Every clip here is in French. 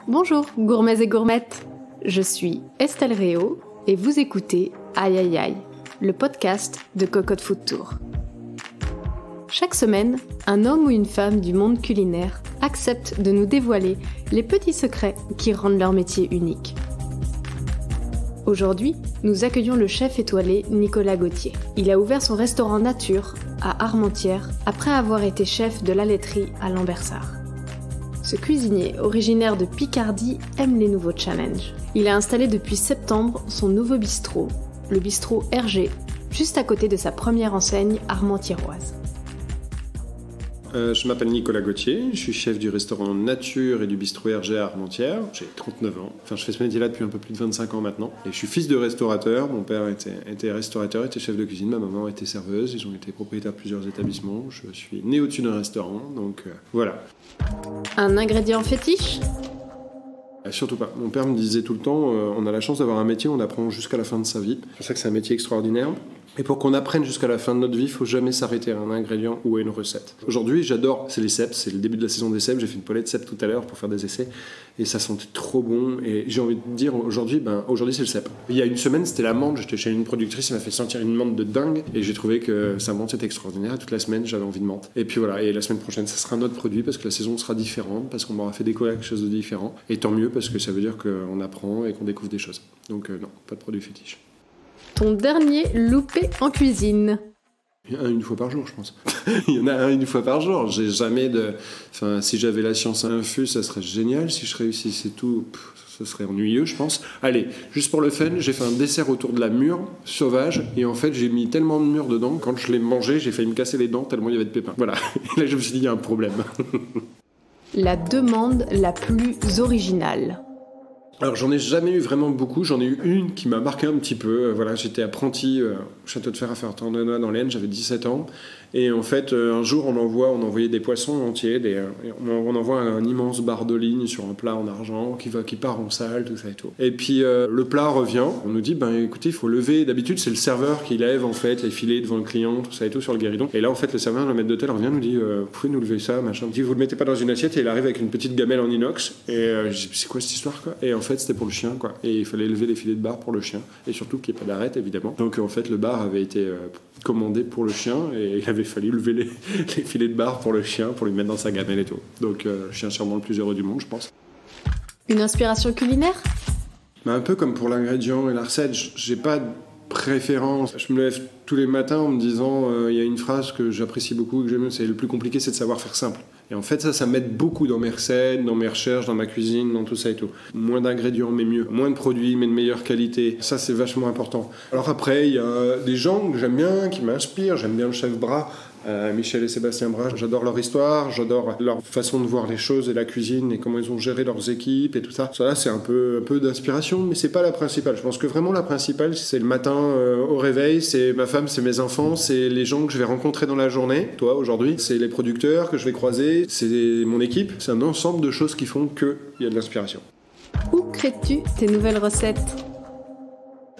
Bonjour gourmets et gourmettes, je suis Estelle Réau et vous écoutez Aïe Aïe Aïe, le podcast de Cocotte Food Tour. Chaque semaine, un homme ou une femme du monde culinaire accepte de nous dévoiler les petits secrets qui rendent leur métier unique. Aujourd'hui, nous accueillons le chef étoilé Nicolas Gauthier. Il a ouvert son restaurant Nature à Armentières après avoir été chef de la laiterie à Lambersart. Ce cuisinier, originaire de Picardie, aime les nouveaux challenges. Il a installé depuis septembre son nouveau bistrot, le bistrot Hergé, juste à côté de sa première enseigne armentiéroise. Je m'appelle Nicolas Gauthier, je suis chef du restaurant Nature et du bistrot Hergé à Armentières. J'ai 39 ans, je fais ce métier-là depuis un peu plus de 25 ans maintenant. Et je suis fils de restaurateur, mon père était restaurateur, était chef de cuisine, ma maman était serveuse, ils ont été propriétaires de plusieurs établissements. Je suis né au-dessus d'un restaurant, donc voilà. Un ingrédient fétiche ? Surtout pas. Mon père me disait tout le temps, on a la chance d'avoir un métier où on apprend jusqu'à la fin de sa vie. C'est pour ça que c'est un métier extraordinaire. Et pour qu'on apprenne jusqu'à la fin de notre vie, il ne faut jamais s'arrêter à un ingrédient ou à une recette. Aujourd'hui, j'adore, c'est les cèpes, c'est le début de la saison des cèpes. J'ai fait une poêlée de cèpes tout à l'heure pour faire des essais. Et ça sentait trop bon. Et j'ai envie de dire, aujourd'hui c'est le cèpe. Il y a une semaine, c'était la menthe. J'étais chez une productrice, elle m'a fait sentir une menthe de dingue. Et j'ai trouvé que sa menthe était extraordinaire. Et toute la semaine, j'avais envie de menthe. Et puis voilà, et la semaine prochaine, ça sera un autre produit parce que la saison sera différente, parce qu'on m'aura fait découvrir quelque chose de différent. Et tant mieux, parce que ça veut dire qu'on apprend et qu'on découvre des choses. Donc non, pas de produit fétiche. Ton dernier loupé en cuisine ? Il y en a une fois par jour, je pense. Il y en a un une fois par jour. J'ai jamais de... si j'avais la science infuse, ça serait génial. Si je réussissais tout, ça serait ennuyeux, je pense. Allez, juste pour le fun, j'ai fait un dessert autour de la mûre sauvage. Et en fait, j'ai mis tellement de mûre dedans, quand je l'ai mangé, j'ai failli me casser les dents tellement il y avait de pépins. Voilà. Et là, je me suis dit, il y a un problème. La demande la plus originale. Alors j'en ai jamais eu vraiment beaucoup, j'en ai eu une qui m'a marqué un petit peu. Voilà, j'étais apprenti au château de fer à Fertandenois dans l'Aisne, j'avais 17 ans. Et en fait, un jour, on envoyait des poissons entiers, on envoie un immense bar de ligne sur un plat en argent qui part en salle, tout ça et tout. Et puis le plat revient, on nous dit, écoutez, il faut lever. D'habitude, c'est le serveur qui lève en fait les filets devant le client, tout ça et tout sur le guéridon. Et là, en fait, le serveur, le maître d'hôtel, revient, nous dit, vous pouvez nous lever ça, machin. Il dit, vous le mettez pas dans une assiette, et il arrive avec une petite gamelle en inox. Et je dis, c'est quoi cette histoire, quoi? Et en fait, c'était pour le chien, quoi. Et il fallait lever les filets de bar pour le chien, et surtout qu'il n'y ait pas d'arête, évidemment. Donc en fait, le bar avait été commandé pour le chien, et il avait fallu lever les filets de bar pour le chien, pour lui mettre dans sa gamelle et tout. Donc le chien sûrement le plus heureux du monde, je pense. Une inspiration culinaire ? Un peu comme pour l'ingrédient et la recette, j'ai pas de préférence. Je me lève tous les matins en me disant, il y a une phrase que j'apprécie beaucoup, que j'aime, c'est le plus compliqué, c'est de savoir faire simple. Et en fait, ça m'aide beaucoup dans mes recettes, dans mes recherches, dans ma cuisine, dans tout ça et tout. Moins d'ingrédients, mais mieux. Moins de produits, mais de meilleure qualité. Ça, c'est vachement important. Alors après, il y a des gens que j'aime bien, qui m'inspirent. J'aime bien le chef Bras, Michel et Sébastien Bras. J'adore leur histoire, j'adore leur façon de voir les choses et la cuisine et comment ils ont géré leurs équipes et tout ça. Ça, là, c'est un peu d'inspiration, mais c'est pas la principale. Je pense que vraiment la principale, c'est le matin au réveil, c'est ma femme, c'est mes enfants, c'est les gens que je vais rencontrer dans la journée. Toi, aujourd'hui, c'est les producteurs que je vais croiser. C'est mon équipe, c'est un ensemble de choses qui font qu'il y a de l'inspiration. Où crées-tu tes nouvelles recettes ?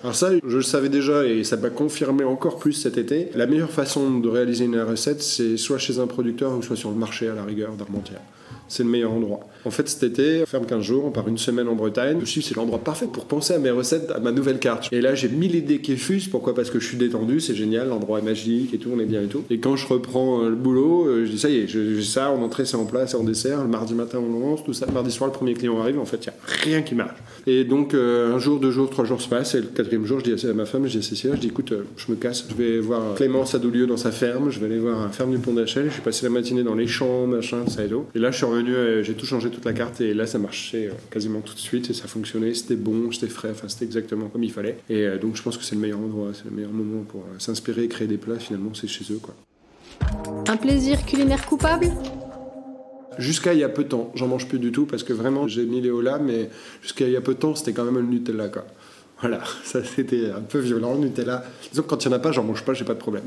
Alors ça, je le savais déjà et ça m'a confirmé encore plus cet été. La meilleure façon de réaliser une recette, c'est soit chez un producteur ou soit sur le marché à la rigueur d'Armentières. C'est le meilleur endroit. En fait, cet été, on ferme 15 jours, on part une semaine en Bretagne. Je me suis dit, c'est l'endroit parfait pour penser à mes recettes, à ma nouvelle carte. Et là, j'ai 1000 idées qui fusent. Pourquoi ? Parce que je suis détendu, c'est génial, l'endroit est magique et tout, on est bien et tout. Et quand je reprends le boulot, je dis, ça y est, j'ai ça, en entrée, c'est en plat, c'est en dessert. Le mardi matin, on lance, tout ça. Le mardi soir, le premier client arrive. En fait, il n'y a rien qui marche. Et donc, un jour, 2 jours, 3 jours se passent. Et le 4e jour, je dis à ma femme, je dis à Cécilia, je dis, écoute, je me casse. Je vais voir Clémence à Doulieu dans sa ferme. Je vais aller voir la ferme du Pont d'Achel. Je suis passé la matinée dans les champs, machin, ça et tout. Et là, je suis revenu, j'ai tout changé toute la carte et là ça marchait quasiment tout de suite et ça fonctionnait, c'était bon, c'était frais, c'était exactement comme il fallait et donc je pense que c'est le meilleur endroit, c'est le meilleur moment pour s'inspirer et créer des plats, finalement c'est chez eux, quoi. Un plaisir culinaire coupable ? Jusqu'à il y a peu de temps, j'en mange plus du tout parce que vraiment j'ai mis les hauts là, mais jusqu'à il y a peu de temps c'était quand même le Nutella, quoi. Voilà, ça c'était un peu violent, le Nutella. Disons que quand il n'y en a pas, j'en mange pas, j'ai pas de problème.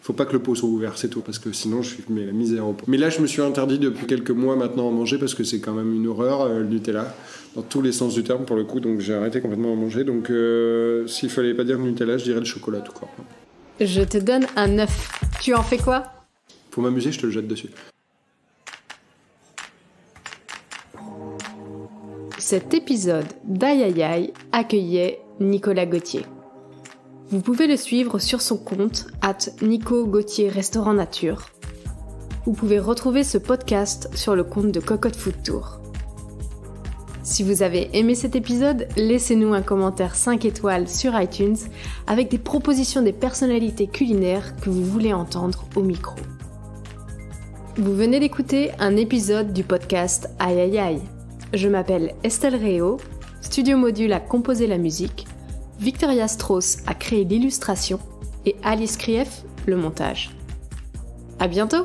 Faut pas que le pot soit ouvert, c'est tout, parce que sinon je mets la misère au pot. Mais là, je me suis interdit depuis quelques mois maintenant à manger parce que c'est quand même une horreur, le Nutella, dans tous les sens du terme pour le coup, donc j'ai arrêté complètement à manger. Donc s'il fallait pas dire Nutella, je dirais le chocolat tout court. Je te donne un œuf. Tu en fais quoi ? Pour m'amuser, je te le jette dessus. Cet épisode d'Aïe Aïe Aïe accueillait Nicolas Gauthier. Vous pouvez le suivre sur son compte @NicoGauthier Restaurant Nature. Vous pouvez retrouver ce podcast sur le compte de Cocotte Food Tour. Si vous avez aimé cet épisode, laissez-nous un commentaire 5 étoiles sur iTunes avec des propositions des personnalités culinaires que vous voulez entendre au micro. Vous venez d'écouter un épisode du podcast Aïe Aïe Aïe. Je m'appelle Estelle Réau, Studio Module a composé la musique, Victoria Strauss a créé l'illustration et Alice Krief le montage. À bientôt!